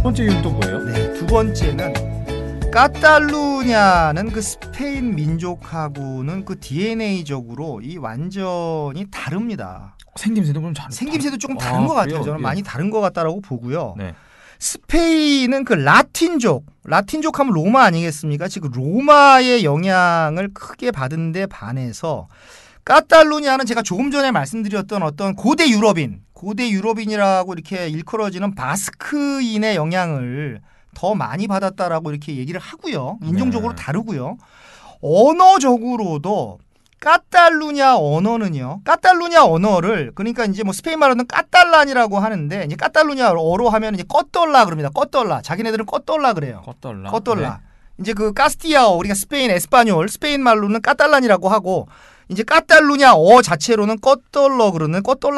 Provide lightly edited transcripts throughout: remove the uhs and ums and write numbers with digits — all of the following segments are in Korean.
번째 이유는 또 뭐예요? 네, 두 번째는 까탈루냐는 그 스페인 민족하고는 그 DNA적으로 이 완전히 다릅니다. 생김새도 조금 다른 것 같아요. 저는 예. 많이 다른 것 같다라고 보고요. 네. 스페인은 그 라틴족 하면 로마 아니겠습니까? 지금 로마의 영향을 크게 받은 데 반해서 까탈루냐는 제가 조금 전에 말씀드렸던 어떤 고대 유럽인이라고 이렇게 일컬어지는 바스크인의 영향을 더 많이 받았다라고 이렇게 얘기를 하고요. 인종적으로 다르고요. 언어적으로도 까탈루냐 언어를 그러니까 이제 뭐 스페인 말로는 까탈란이라고 하는데 이제 까탈루냐어로 하면 이제 꺼떨라 그럽니다. 꺼떨라. 자기네들은 꺼떨라 그래요. 꺼떨라. 네. 이제 그 카스티아어 우리가 스페인 에스파뇰 스페인 말로는 까탈란이라고 하고 이제 까탈루냐어 자체로는 꺼떨라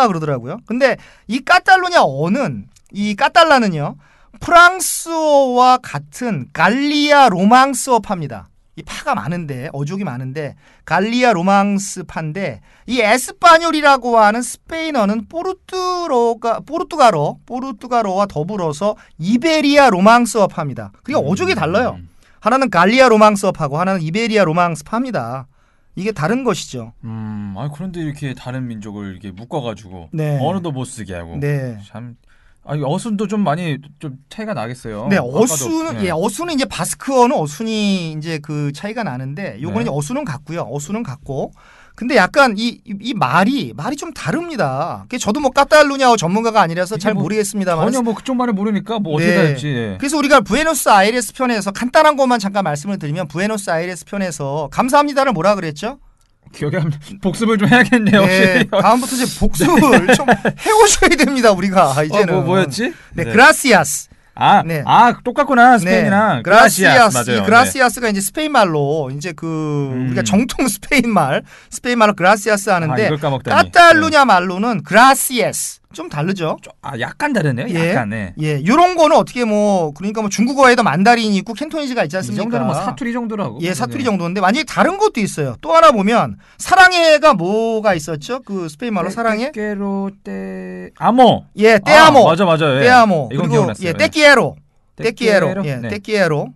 그러더라고요. 근데 이 까탈루냐어는 이 까탈라는요. 프랑스어와 같은 갈리아 로망스어파입니다. 이 파가 많은데 어족이 많은데 갈리아 로망스파인데 이 에스파뇰이라고 하는 스페인어는 포르투갈어와 더불어서 이베리아 로망스어파입니다. 그러니까 어족이 달라요. 하나는 갈리아 로망스어파고 하나는 이베리아 로망스파입니다. 이게 다른 것이죠. 그런데 이렇게 다른 민족을 이렇게 묶어가지고 네. 언어도 못 쓰게 하고 네. 참. 어순도 좀 많이 좀 차이가 나겠어요. 네, 어순은 네. 어순은 이제 바스크어는 어순이 이제 그 차이가 나는데 요거는 네. 이제 어순은 같고요. 어순은 같고. 근데 약간 이 말이 좀 다릅니다. 저도 뭐 까탈루냐어 전문가가 아니라서 잘 모르겠습니다만 전혀 뭐 그쪽 말을 모르니까 뭐 어떻게 할지. 네. 그래서 우리가 부에노스아이레스 편에서 간단한 것만 잠깐 말씀을 드리면 부에노스아이레스 편에서 감사합니다를 뭐라 그랬죠? 기억에 복습을 좀 해야겠네요. 네, 다음부터 이제 복습을 좀 해오셔야 됩니다. 우리가 이제는. 뭐였지? 네, 그라시아스. 네. 똑같구나 스페인이랑. 네, 그라시아스. 맞아요. 이 그라시아스가 이제 스페인 말로 이제 우리가 정통 스페인 말로 그라시아스 하는데 이걸 까먹다니. 까탈루냐 말로는 그라시에스. 좀 다르죠? 약간 다르네요. 약간. 예, 요런 거는 어떻게 그러니까 중국어에도 만다린이 있고 캔토니즈가 있지 않습니까? 이 정도는 사투리 정도라고. 예, 사투리 정도인데 완전히 다른 것도 있어요. 또 하나 보면 사랑해가 뭐가 있었죠? 그 스페인 말로 사랑해? 아모. 예, 떼아모. 맞아. 예. 떼아모. 이건 그리고 기억났어요. 떼끼에로. 네.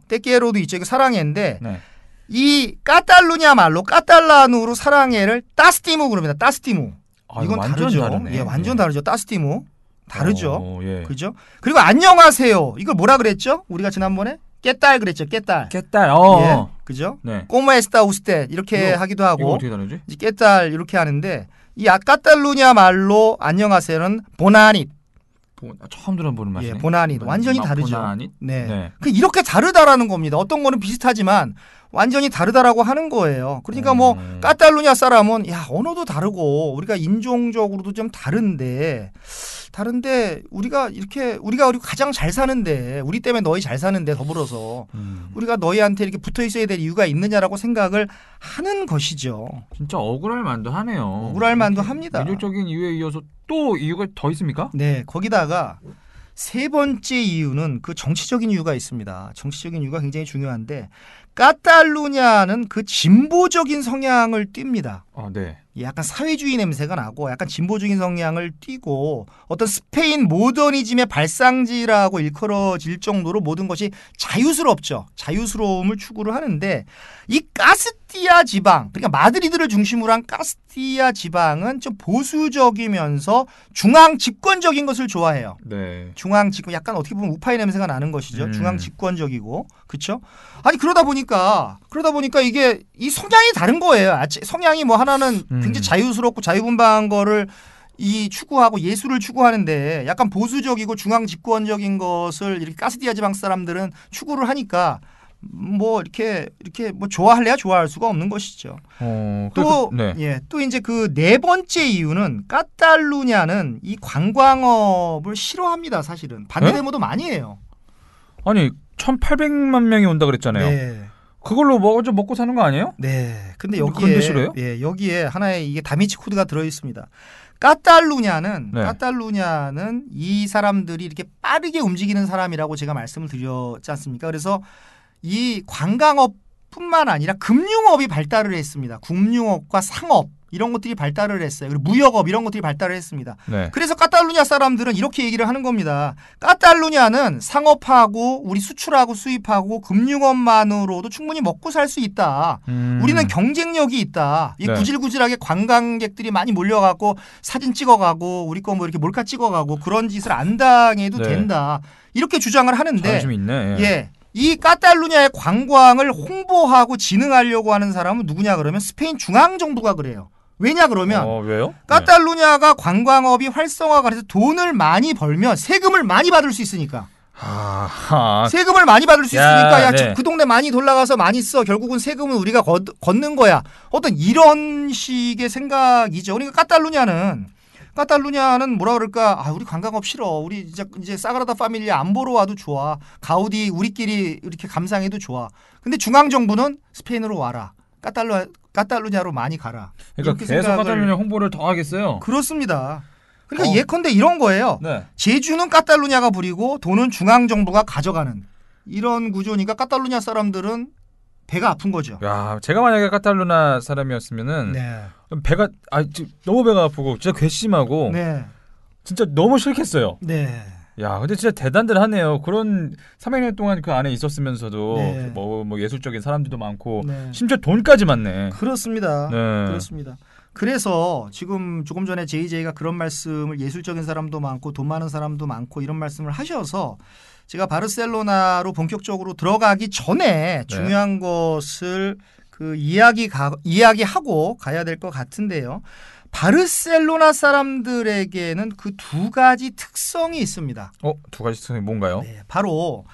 떼끼에로도 있죠. 이거 사랑해인데 네. 이 까탈루냐 말로 까탈란으로 사랑해를 따스티무 그럽니다. 따스티무. 이건 다르죠. 다르네. 예, 완전 다르죠. 따스티무. 다르죠. 예. 그죠? 그리고 안녕하세요. 이걸 뭐라 그랬죠? 우리가 지난번에 깨딸 그랬죠. 깨딸. 예. 그죠? 네. 꼬마 에스타 우스테 이렇게 하기도 하고. 이거 어떻게 다르지? 이제 깨딸 이렇게 하는데 이 까탈루냐 말로 안녕하세요는 보나닛. 처음 들어보는 맛이네. 예, 보나닛. 완전히 다르죠. 보나닛? 네. 이렇게 다르다라는 겁니다. 어떤 거는 비슷하지만 완전히 다르다라고 하는 거예요. 그러니까 까탈루냐 사람은 언어도 다르고 우리가 인종적으로도 좀 다른데 우리가 가장 잘 사는데 우리 때문에 너희 잘 사는데 더불어서 우리가 너희한테 이렇게 붙어 있어야 될 이유가 있느냐라고 생각을 하는 것이죠. 진짜 억울할 만도 하네요. 억울할 만도 합니다. 민족적인 이유에 이어서 또 이유가 더 있습니까? 네, 거기다가 세 번째 이유는 그 정치적인 이유가 있습니다. 정치적인 이유가 굉장히 중요한데 까탈루냐는 그 진보적인 성향을 띱니다. 네. 약간 사회주의 냄새가 나고 약간 진보적인 성향을 띠고 어떤 스페인 모더니즘의 발상지라고 일컬어질 정도로 모든 것이 자유스럽죠. 자유스러움을 추구를 하는데 이 카스티아 지방, 그러니까 마드리드를 중심으로 한 카스티아 지방은 좀 보수적이면서 중앙 집권적인 것을 좋아해요. 네. 중앙 집권, 약간 어떻게 보면 우파의 냄새가 나는 것이죠. 중앙 집권적이고, 그렇죠? 아니 그러다 보니까 이게 이 성향이 다른 거예요. 성향이 하나는 굉장히 자유스럽고 자유분방한 거를 추구하고 예술을 추구하는데 약간 보수적이고 중앙 집권적인 것을 이렇게 카스티아 지방 사람들은 추구를 하니까 이렇게 좋아할래야 좋아할 수가 없는 것이죠. 또 이제 그 네 번째 이유는 까탈루냐는 이 관광업을 싫어합니다. 사실은 반대 데모도 많이 해요. 아니 1,800만 명이 온다 그랬잖아요. 네. 그걸로 좀 먹고 사는 거 아니에요? 네. 근데 그런데 싫어요? 여기에 하나의 이게 다미치 코드가 들어 있습니다. 까탈루냐는 이 사람들이 이렇게 빠르게 움직이는 사람이라고 제가 말씀을 드렸지 않습니까? 그래서 이 관광업뿐만 아니라 금융업이 발달을 했습니다. 금융업과 상업 이런 것들이 발달을 했어요. 그리고 무역업 이런 것들이 발달을 했습니다. 네. 그래서 카탈루냐 사람들은 이렇게 얘기를 하는 겁니다. 카탈루냐는 상업하고 우리 수출하고 수입하고 금융업만으로도 충분히 먹고 살 수 있다. 우리는 경쟁력이 있다. 이 네. 구질구질하게 관광객들이 많이 몰려가고 사진 찍어가고 우리 거 뭐 이렇게 몰카 찍어가고 그런 짓을 안 당해도 네. 된다. 이렇게 주장을 하는데 자존심 있네. 예. 이 카탈루냐의 관광을 홍보하고 진흥하려고 하는 사람은 누구냐 그러면 스페인 중앙정부가 그래요. 왜냐 그러면 왜요? 카탈루냐가 관광업이 활성화가 돼서 돈을 많이 벌면 세금을 많이 받을 수 있으니까. 세금을 많이 받을 수 있으니까 야, 네. 그 동네 많이 돌 나가서 많이 써. 결국은 세금은 우리가 걷는 거야. 어떤 이런 식의 생각이죠. 그러니까 카탈루냐는 뭐라 그럴까? 아, 우리 관광업 싫어. 우리 이제 사그라다 파밀리아 안 보러 와도 좋아. 가우디 우리끼리 이렇게 감상해도 좋아. 근데 중앙 정부는 스페인으로 와라. 카탈루냐로 많이 가라. 그러니까 계속 카탈루냐 홍보를 더 하겠어요. 그렇습니다. 그러니까 예컨대 이런 거예요. 네. 제주는 카탈루냐가 부리고 돈은 중앙 정부가 가져가는 이런 구조니까 카탈루냐 사람들은 배가 아픈 거죠. 야, 제가 만약에 카탈루냐 사람이었으면은 네. 배가 너무 배가 아프고 진짜 괘씸하고 네. 진짜 너무 싫겠어요. 네. 야, 근데 진짜 대단들 하네요. 그런 300년 동안 그 안에 있었으면서도 네. 뭐 예술적인 사람들도 많고 네. 심지어 돈까지 많네. 그렇습니다. 네. 그렇습니다. 그래서 지금 조금 전에 JJ가 그런 말씀을 예술적인 사람도 많고 돈 많은 사람도 많고 이런 말씀을 하셔서 제가 바르셀로나로 본격적으로 들어가기 전에 중요한 것을 그 이야기하고 가야 될 것 같은데요. 바르셀로나 사람들에게는 그 두 가지 특성이 있습니다. 두 가지 특성이 뭔가요? 네, 바로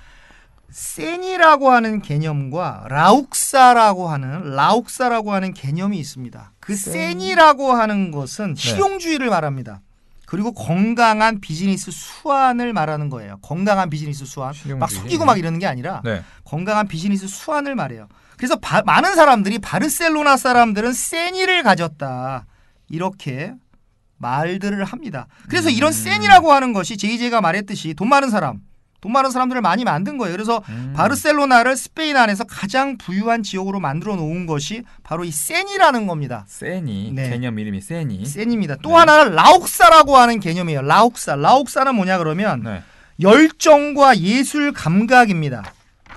세니라고 하는 개념과 라욱사라고 하는 개념이 있습니다. 그 세니라고 하는 것은 실용주의를 말합니다. 그리고 건강한 비즈니스 수완을 말하는 거예요. 건강한 비즈니스 수완. 막 속이고 막 이러는 게 아니라 건강한 비즈니스 수완을 말해요. 그래서 많은 사람들이 바르셀로나 사람들은 세니를 가졌다. 이렇게 말들을 합니다. 그래서 이런 세니라고 하는 것이 JJ가 말했듯이 돈 많은 사람들을 많이 만든 거예요. 그래서 바르셀로나를 스페인 안에서 가장 부유한 지역으로 만들어 놓은 것이 바로 이 세니라는 겁니다. 세니. 개념 이름이 세니. 세니입니다. 또 하나는 라욱사라고 하는 개념이에요. 라욱사는 뭐냐 그러면 열정과 예술 감각입니다.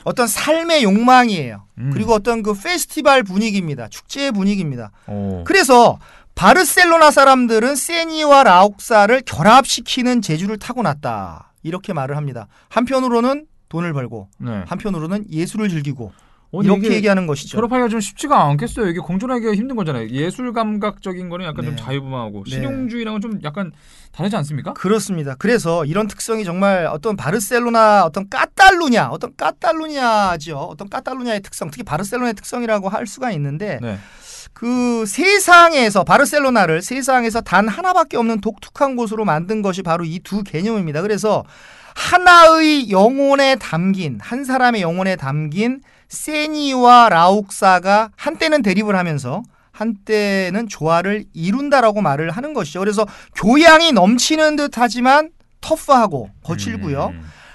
어떤 삶의 욕망이에요. 그리고 어떤 그 페스티벌 분위기입니다. 축제의 분위기입니다. 그래서 바르셀로나 사람들은 세니와 라욱사를 결합시키는 재주를 타고났다. 이렇게 말을 합니다. 한편으로는 돈을 벌고 한편으로는 예술을 즐기고 이렇게 얘기하는 것이죠. 결합하기가 좀 쉽지가 않겠어요. 이게 공존하기가 힘든 거잖아요. 예술 감각적인 거는 약간 좀 자유분방하고 실용주의랑은 좀 약간 다르지 않습니까? 그렇습니다. 그래서 이런 특성이 정말 어떤 바르셀로나 어떤 까탈루냐죠. 어떤 까탈루냐의 특성, 특히 바르셀로나의 특성이라고 할 수가 있는데 그 바르셀로나를 세상에서 단 하나밖에 없는 독특한 곳으로 만든 것이 바로 이 두 개념입니다. 그래서 한 사람의 영혼에 담긴 세니와 라욱사가 한때는 대립을 하면서 한때는 조화를 이룬다라고 말을 하는 것이죠. 그래서 교양이 넘치는 듯하지만 터프하고 거칠고요.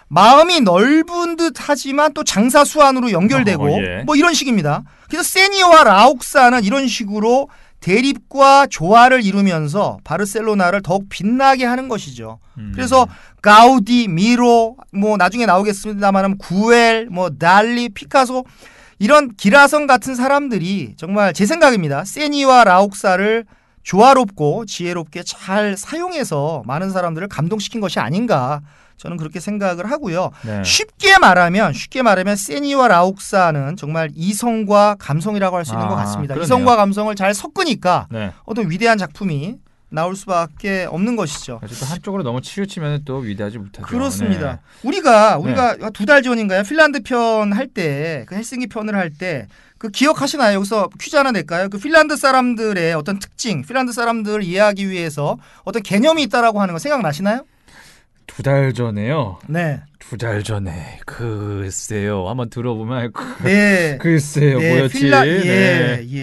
마음이 넓은 듯하지만 또 장사수완으로 연결되고 뭐 이런 식입니다. 그래서 세니와 라욱사는 이런 식으로 대립과 조화를 이루면서 바르셀로나를 더욱 빛나게 하는 것이죠. 그래서 가우디, 미로, 뭐 나중에 나오겠습니다만 구엘, 뭐 달리, 피카소 이런 기라성 같은 사람들이 정말 제 생각입니다. 세니와 라욱사를 조화롭고 지혜롭게 잘 사용해서 많은 사람들을 감동시킨 것이 아닌가 저는 그렇게 생각을 하고요. 쉽게 말하면 세니와 라욱사는 정말 이성과 감성이라고 할 수 있는 것 같습니다. 그러네요. 이성과 감성을 잘 섞으니까 어떤 위대한 작품이 나올 수밖에 없는 것이죠. 또 한쪽으로 너무 치우치면 또 위대하지 못하죠. 그렇습니다. 우리가 2달 전인가요? 핀란드 편 할 때, 그 헬싱키 편을 할 때 그 기억하시나요? 여기서 퀴즈 하나 낼까요? 그 핀란드 사람들의 어떤 특징, 핀란드 사람들을 이해하기 위해서 어떤 개념이 있다라고 하는 거 생각나시나요? 2달 전에요. 네. 2달 전에 글쎄요. 한번 들어보면 알고. 네. 글쎄요. 뭐였지?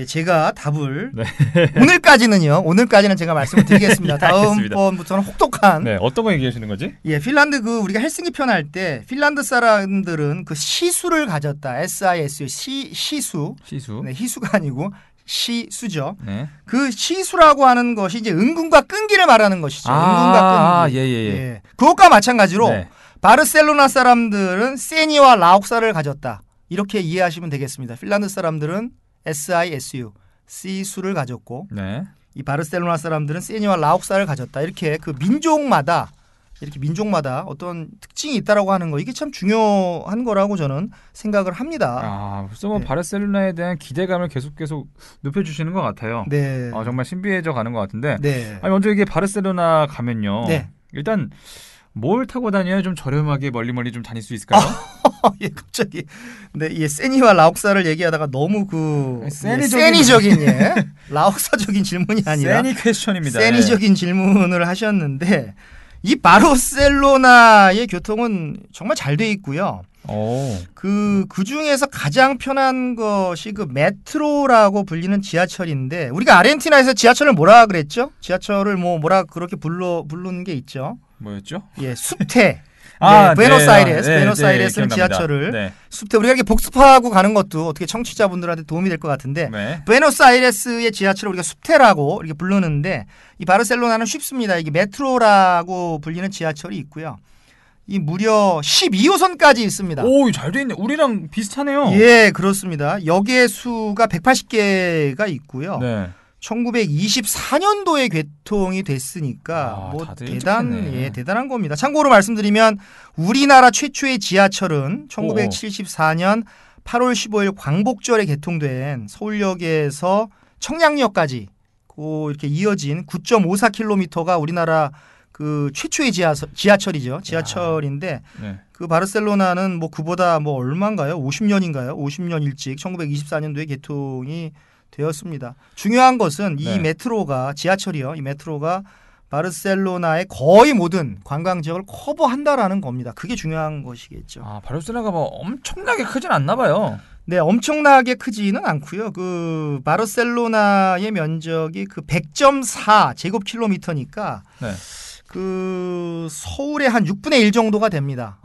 제가 답을 오늘까지는 제가 말씀을 드리겠습니다. 다음번부터는 혹독한. 어떤 거 얘기하시는 거지? 핀란드 우리가 헬싱키 편 할 때 핀란드 사람들은 그 시수를 가졌다. SISU 시수. 시수. 희수가 아니고 시수죠. 네. 그 시수라고 하는 것이 이제 은근과 끈기를 말하는 것이죠. 은근과 끈기. 예. 그것과 마찬가지로 네. 바르셀로나 사람들은 세니와 라옥사를 가졌다. 이렇게 이해하시면 되겠습니다. 핀란드 사람들은 SISU, 시수를 가졌고 네. 이 바르셀로나 사람들은 세니와 라옥사를 가졌다. 이렇게 그 민족마다 어떤 특징이 있다라고 하는 거 이게 참 중요한 거라고 저는 생각을 합니다. 벌써 뭐 네. 바르셀로나에 대한 기대감을 계속 높여주시는 것 같아요. 네. 정말 신비해져 가는 것 같은데. 네. 먼저 이게 바르셀로나 가면요. 네. 일단 뭘 타고 다녀야 좀 저렴하게 멀리 좀 다닐 수 있을까요? 예, 갑자기. 네, 세니와 라옥사를 얘기하다가 너무 세니적인 라옥사적인 질문이 아니라 세니 퀘스천입니다. 세니적인 질문을 하셨는데 이 바르셀로나의 교통은 정말 잘 돼 있고요. 그 중에서 가장 편한 것이 그 메트로라고 불리는 지하철인데 우리가 아르헨티나에서 지하철을 뭐라 그랬죠? 지하철을 뭐라 그렇게 부르는 게 있죠. 뭐였죠? 예, 숲태. 부에노스아이레스 지하철을 숲태 우리가 이렇게 복습하고 가는 것도 어떻게 청취자분들한테 도움이 될 것 같은데 부에노스아이레스의 지하철을 우리가 숲태라고 이렇게 부르는데 이 바르셀로나는 쉽습니다. 이게 메트로라고 불리는 지하철이 있고요. 이 무려 12호선까지 있습니다. 오, 잘 돼 있네. 우리랑 비슷하네요. 예, 그렇습니다. 역의 수가 180개가 있고요. 네. 1924년도에 개통이 됐으니까 대단한 대단한 겁니다. 참고로 말씀드리면 우리나라 최초의 지하철은 1974년 8월 15일 광복절에 개통된 서울역에서 청량리역까지 이렇게 이어진 9.54km가 우리나라 그 최초의 지하철이죠. 지하철인데 그 바르셀로나는 그보다 얼마인가요? 50년인가요? 50년 일찍 1924년도에 개통이 되었습니다. 중요한 것은 이 메트로가 지하철이요. 이 메트로가 바르셀로나의 거의 모든 관광 지역을 커버한다라는 겁니다. 그게 중요한 것이겠죠. 바르셀로나가 엄청나게 크진 않나 봐요. 네, 엄청나게 크지는 않고요. 그 바르셀로나의 면적이 그 100.4 제곱킬로미터니까 그 서울의 한 6분의 1 정도가 됩니다.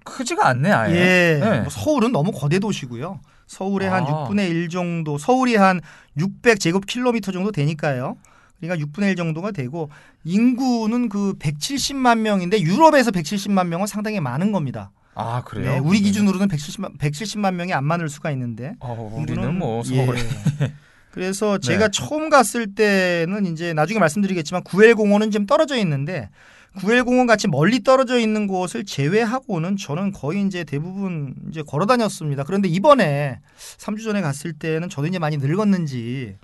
크지가 않네, 아예. 예. 서울은 너무 거대 도시고요. 서울의 한 6분의 1 정도, 서울이 한 600제곱킬로미터 정도 되니까요. 그러니까 6분의 1 정도가 되고 인구는 그 170만 명인데 유럽에서 170만 명은 상당히 많은 겁니다. 그래요? 네, 우리 기준으로는 170만 명이 안 많을 수가 있는데 우리는 서울에. 그래서 제가 처음 갔을 때는 이제 나중에 말씀드리겠지만 구엘공원은 좀 떨어져 있는데 구엘공원 같이 멀리 떨어져 있는 곳을 제외하고는 저는 거의 이제 대부분 이제 걸어 다녔습니다. 그런데 이번에 3주 전에 갔을 때는 저도 이제 많이 늙었는지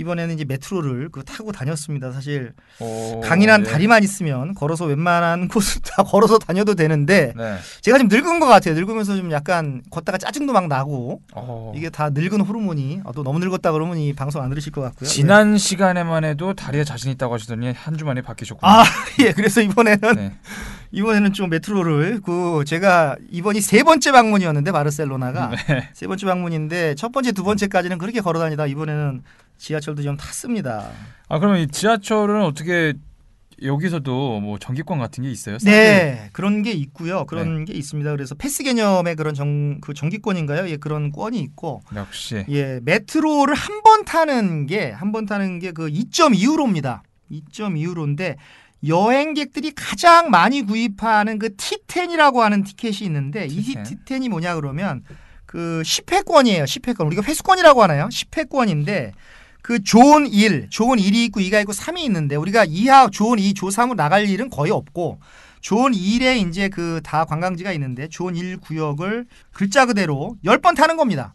이번에는 이제 메트로를 타고 다녔습니다. 사실 강인한 다리만 있으면 걸어서 웬만한 곳을 다 걸어서 다녀도 되는데 제가 좀 늙은 것 같아요. 늙으면서 좀 약간 걷다가 짜증도 막 나고 이게 다 늙은 호르몬이 또 너무 늙었다 그러면 이 방송 안 들으실 것 같고요. 지난 시간에만 해도 다리에 자신 있다고 하시더니 한 주 만에 바뀌셨군요. 예. 그래서 이번에는 좀 메트로를 제가 이번이 세 번째 방문이었는데 바르셀로나가 세 번째 방문인데 첫 번째, 두 번째까지는 그렇게 걸어 다니다 이번에는 지하철도 좀 탔습니다. 그러면 이 지하철은 어떻게 여기서도 전기권 같은 게 있어요? 네, 그런 게 있고요. 그런 게 있습니다. 그래서 패스 개념의 그런 전기권인가요? 예, 그런 권이 있고. 역시. 예, 메트로를 한 번 타는 게 그 2.2유로입니다. 2.2유로인데 여행객들이 가장 많이 구입하는 그 T10이라고 하는 티켓이 있는데 이 T10이 뭐냐 그러면 그 10회권이에요. 10회권. 우리가 회수권이라고 하나요? 10회권인데 그 존 1, 존 1이 있고 2가 있고 3이 있는데 우리가 존 2, 존 3으로 나갈 일은 거의 없고 존 1에 이제 그 다 관광지가 있는데 존 1 구역을 글자 그대로 10번 타는 겁니다.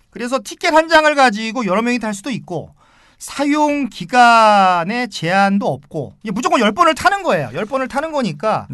그래서 티켓 한 장을 가지고 여러 명이 탈 수도 있고 사용 기간에 제한도 없고 무조건 10번을 타는 거예요. 10번을 타는 거니까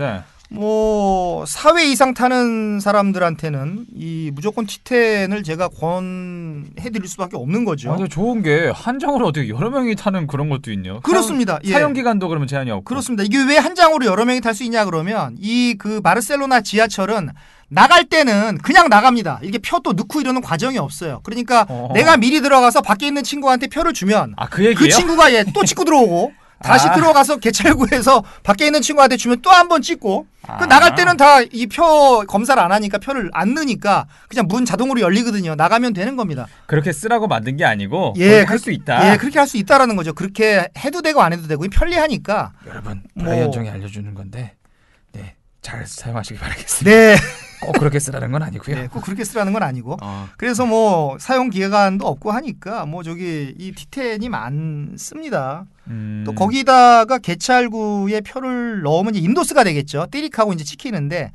4회 이상 타는 사람들한테는 이 무조건 T10을 제가 권해드릴 수밖에 없는 거죠. 근데 좋은 게 한 장으로 어떻게 여러 명이 타는 그런 것도 있네요. 그렇습니다. 사용 기간도 그러면 제한이 없고. 그렇습니다. 이게 왜 한 장으로 여러 명이 탈 수 있냐 그러면 이 그 바르셀로나 지하철은 나갈 때는 그냥 나갑니다. 이게 표도 넣고 이러는 과정이 없어요. 그러니까 내가 미리 들어가서 밖에 있는 친구한테 표를 주면 그 얘기예요? 그 친구가 또 찍고 들어오고 다시 들어가서 개찰구에서 밖에 있는 친구한테 주면 또 한 번 찍고 그 나갈 때는 다 이 표 검사를 안 하니까 표를 안 넣으니까 그냥 문 자동으로 열리거든요. 나가면 되는 겁니다. 그렇게 쓰라고 만든 게 아니고 할 수 있다. 예, 그렇게 할 수 있다라는 거죠. 그렇게 해도 되고 안 해도 되고 편리하니까. 여러분 브라이언 종이 알려주는 건데 네, 잘 사용하시기 바라겠습니다. 네. 꼭 그렇게 쓰라는 건 아니고요. 네, 꼭 그렇게 쓰라는 건 아니고. 그래서 뭐 사용 기간도 없고 하니까 뭐 저기 이 D10이 많습니다. 또 거기다가 개찰구에 표를 넣으면 이제 인도스가 되겠죠. 띠릭하고 이제 찍히는데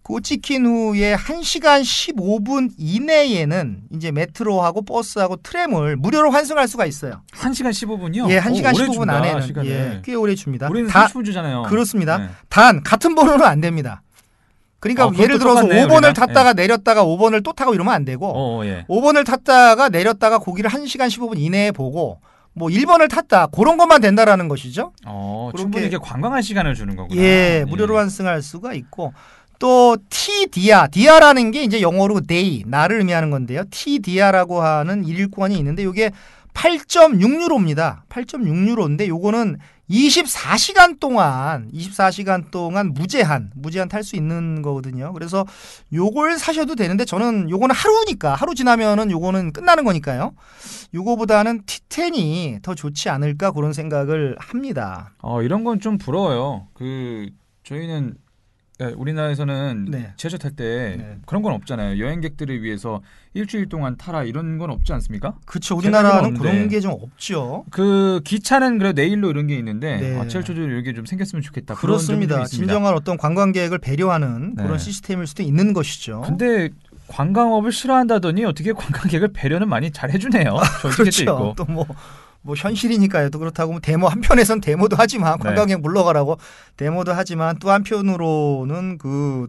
그 찍힌 후에 1시간 15분 이내에는 이제 메트로하고 버스하고 트램을 무료로 환승할 수가 있어요. 1시간 15분이요? 예, 1시간 15분 안에는 예, 꽤 오래 줍니다. 우리는 30분 주잖아요. 그렇습니다. 네. 단 같은 번호는 안 됩니다. 그러니까 예를 들어서 똑같네요, 5번을 탔다가 내렸다가 5번을 또 타고 이러면 안 되고 5번을 탔다가 내렸다가 거기를 1시간 15분 이내에 보고 뭐 1번을 탔다 그런 것만 된다라는 것이죠. 충분히 이렇게 관광할 시간을 주는 거구나. 예, 무료로 환승할 수가 있고 또 디아라는 게 이제 영어로 day 날을 의미하는 건데요. 디아라고 하는 일일권이 있는데 이게 8.6유로입니다. 8.6유로인데 요거는 24시간 동안 무제한 탈 수 있는 거거든요. 그래서 요걸 사셔도 되는데 저는 요거는 하루니까 하루 지나면은 요거는 끝나는 거니까요. 요거보다는 T10이 더 좋지 않을까 그런 생각을 합니다. 이런 건 좀 부러워요. 저희는 우리나라에서는 네. 지하철 탈 때 그런 건 없잖아요. 여행객들을 위해서 일주일 동안 타라 이런 건 없지 않습니까? 그렇죠. 우리나라는 그런 게 좀 없죠. 그 기차는 그래 내일로 이런 게 있는데 네. 지하철도 이렇게 좀 생겼으면 좋겠다. 그렇습니다. 진정한 어떤 관광객을 배려하는 그런 시스템일 수도 있는 것이죠. 근데 관광업을 싫어한다더니 어떻게 관광객을 배려는 많이 잘 해주네요. 그렇죠. 또 뭐 현실이니까요. 또 그렇다고 데모 한편에선 데모도 하지만 관광객 물러가라고 데모도 하지만 또 한편으로는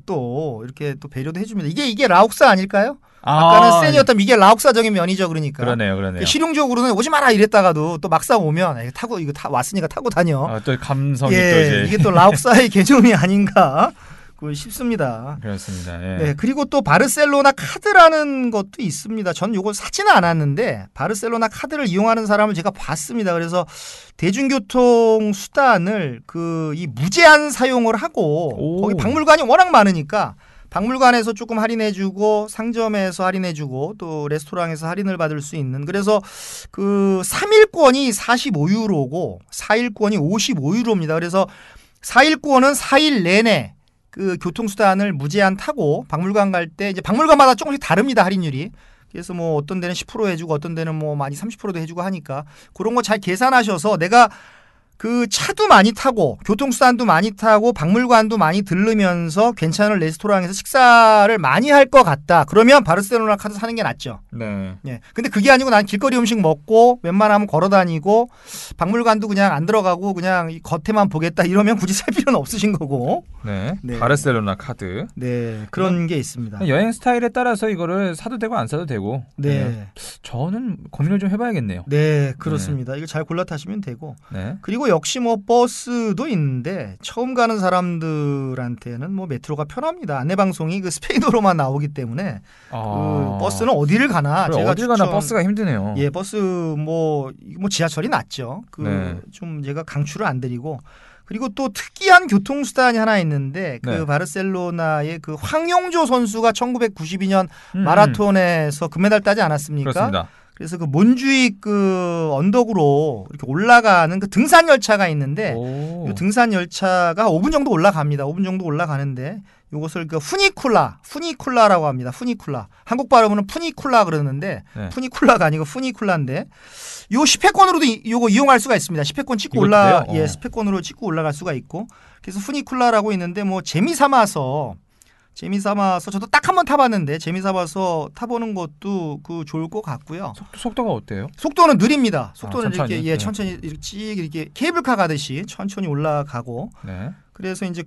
또 이렇게 또 배려도 해줍니다. 이게 라옥사 아닐까요? 아까는 센이었다면 이게 라옥사적인 면이죠. 그러니까. 그러네요. 실용적으로는 오지 마라 이랬다가도 또 막상 오면 이거 왔으니까 타고 다녀. 또 감성이 또 이제 이게 또 라옥사의 개념이 아닌가. 싶습니다. 그렇습니다. 예. 네, 그리고 또 바르셀로나 카드라는 것도 있습니다. 전 요거 사지는 않았는데 바르셀로나 카드를 이용하는 사람을 제가 봤습니다. 그래서 대중교통 수단을 이 무제한 사용을 하고 거기 박물관이 워낙 많으니까 박물관에서 조금 할인해주고 상점에서 할인해주고 또 레스토랑에서 할인을 받을 수 있는 그래서 3일권이 45유로고 4일권이 55유로입니다. 그래서 4일권은 4일 내내 교통수단을 무제한 타고 박물관 갈 때 이제 박물관마다 조금씩 다릅니다. 할인율이. 그래서 뭐 어떤 데는 10% 해주고 어떤 데는 뭐 많이 30%도 해주고 하니까 그런 거 잘 계산하셔서 내가 차도 많이 타고 교통수단도 많이 타고 박물관도 많이 들르면서 괜찮은 레스토랑에서 식사를 많이 할 것 같다. 그러면 바르셀로나 카드 사는 게 낫죠. 네. 예. 근데 그게 아니고 난 길거리 음식 먹고 웬만하면 걸어 다니고 박물관도 그냥 안 들어가고 그냥 겉에만 보겠다 이러면 굳이 살 필요는 없으신 거고. 네. 바르셀로나 카드. 네. 그런 게 있습니다. 여행 스타일에 따라서 이거를 사도 되고 안 사도 되고. 네. 저는 고민을 좀 해봐야겠네요. 네, 그렇습니다. 이거 잘 골라 타시면 되고. 네. 그리고 역시 뭐 버스도 있는데 처음 가는 사람들한테는 뭐 메트로가 편합니다. 안내 방송이 스페인어로만 나오기 때문에 버스는 어디를 가나 제가 어딜 가나 버스가 힘드네요. 예, 버스 뭐 지하철이 낫죠. 좀 제가 강추를 안 드리고 그리고 또 특이한 교통수단이 하나 있는데 바르셀로나의 황용조 선수가 1992년 마라톤에서 금메달 따지 않았습니까? 그렇습니다. 그래서 몬주익 언덕으로 이렇게 올라가는 등산 열차가 있는데 이 등산 열차가 5분 정도 올라갑니다. 5분 정도 올라가는데 이것을 푸니쿨라라고 합니다. 푸니쿨라. 한국 발음으로는 푸니쿨라 그러는데 푸니쿨라가 아니고 푸니쿨라인데 요 10회권으로도 요거 이용할 수가 있습니다. 10회권 찍고 10회권으로 찍고 올라갈 수가 있고 그래서 푸니쿨라라고 있는데 뭐 재미삼아서 저도 딱 한 번 타봤는데 재미삼아서 타보는 것도 좋을 것 같고요. 속도가 어때요? 속도는 느립니다. 속도는 천천히. 천천히 이렇게 케이블카 가듯이 천천히 올라가고. 네. 그래서 이제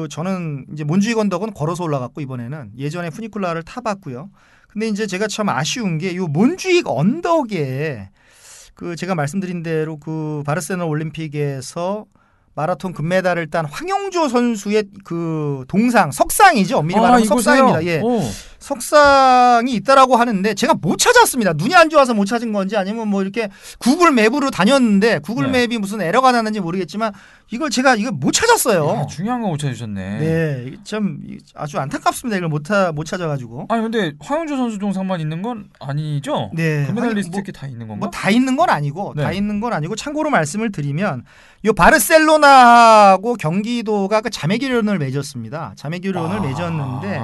저는 이제 몬주익 언덕은 걸어서 올라갔고 이번에는 예전에 푸니쿨라를 타봤고요. 근데 이제 제가 참 아쉬운 게 이 몬주익 언덕에 제가 말씀드린 대로 바르셀로나 올림픽에서 마라톤 금메달을 딴 황용조 선수의 석상이죠. 엄밀히 말하면 석상입니다. 예. 석상이 있다라고 하는데 제가 못 찾았습니다. 눈이 안 좋아서 못 찾은 건지 아니면 뭐 이렇게 구글 맵으로 다녔는데 구글 맵이 무슨 에러가 났는지 모르겠지만 이걸 제가 못 찾았어요. 야, 중요한 거 못 찾으셨네. 네, 참 아주 안타깝습니다. 이걸 못 찾아가지고. 아니 근데 황영조 선수 동상만 있는 건 아니죠? 네, 금메달리스트 이렇게 다 있는 건가? 뭐 다 있는 건 아니고 다 있는 건 아니고 참고로 말씀을 드리면 요 바르셀로나하고 경기도가 그 자매교련을 맺었습니다. 자매교련을 맺었는데.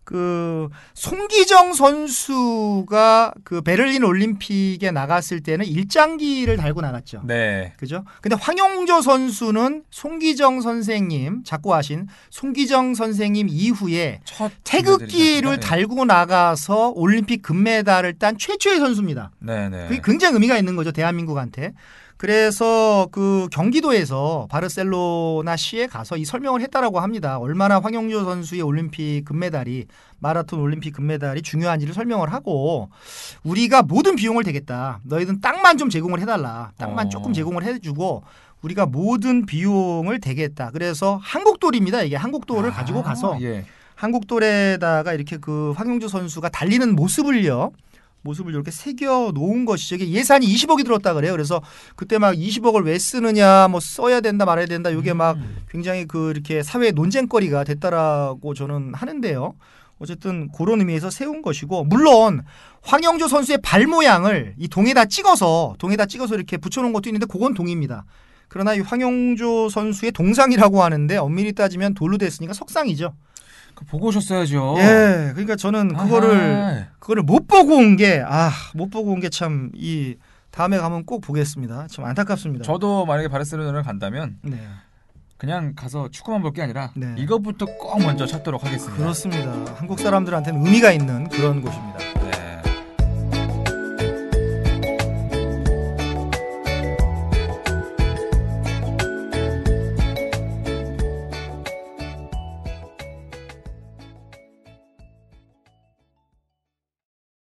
그 송기정 선수가 그 베를린 올림픽에 나갔을 때는 일장기를 달고 나갔죠. 네. 그죠? 근데 황영조 선수는 송기정 선생님 자꾸 하신 송기정 선생님 이후에 태극기를 달고 나가서 올림픽 금메달을 딴 최초의 선수입니다. 네네. 그게 굉장히 의미가 있는 거죠, 대한민국한테. 그래서 그 경기도에서 바르셀로나 시에 가서 이 설명을 했다라고 합니다. 얼마나 황영조 선수의 올림픽 금메달이 마라톤 올림픽 금메달이 중요한지를 설명을 하고 우리가 모든 비용을 대겠다. 너희들은 땅만 좀 제공을 해달라. 땅만 조금 제공을 해주고 우리가 모든 비용을 대겠다. 그래서 한국돌입니다. 이게 한국돌을 가지고 가서 한국돌에다가 이렇게 그 황영조 선수가 달리는 모습을 이렇게 새겨 놓은 것이죠. 이게 예산이 20억이 들었다 그래요. 그래서 그때 막 20억을 왜 쓰느냐, 뭐 써야 된다 말아야 된다. 이게 막 굉장히 그 이렇게 사회 논쟁거리가 됐다라고 저는 하는데요. 어쨌든 그런 의미에서 세운 것이고 물론 황영조 선수의 발 모양을 이 동에다 찍어서 이렇게 붙여놓은 것도 있는데 그건 동입니다. 그러나 이 황영조 선수의 동상이라고 하는데 엄밀히 따지면 돌로 됐으니까 석상이죠. 보고 오셨어야죠. 예, 그러니까 저는 그거를 못 보고 온 게 참 이 다음에 가면 꼭 보겠습니다. 참 안타깝습니다. 저도 만약에 바르셀로나를 간다면 그냥 가서 축구만 볼 게 아니라 이것부터 꼭 먼저 찾도록 하겠습니다. 그렇습니다. 한국 사람들한테는 의미가 있는 그런 곳입니다.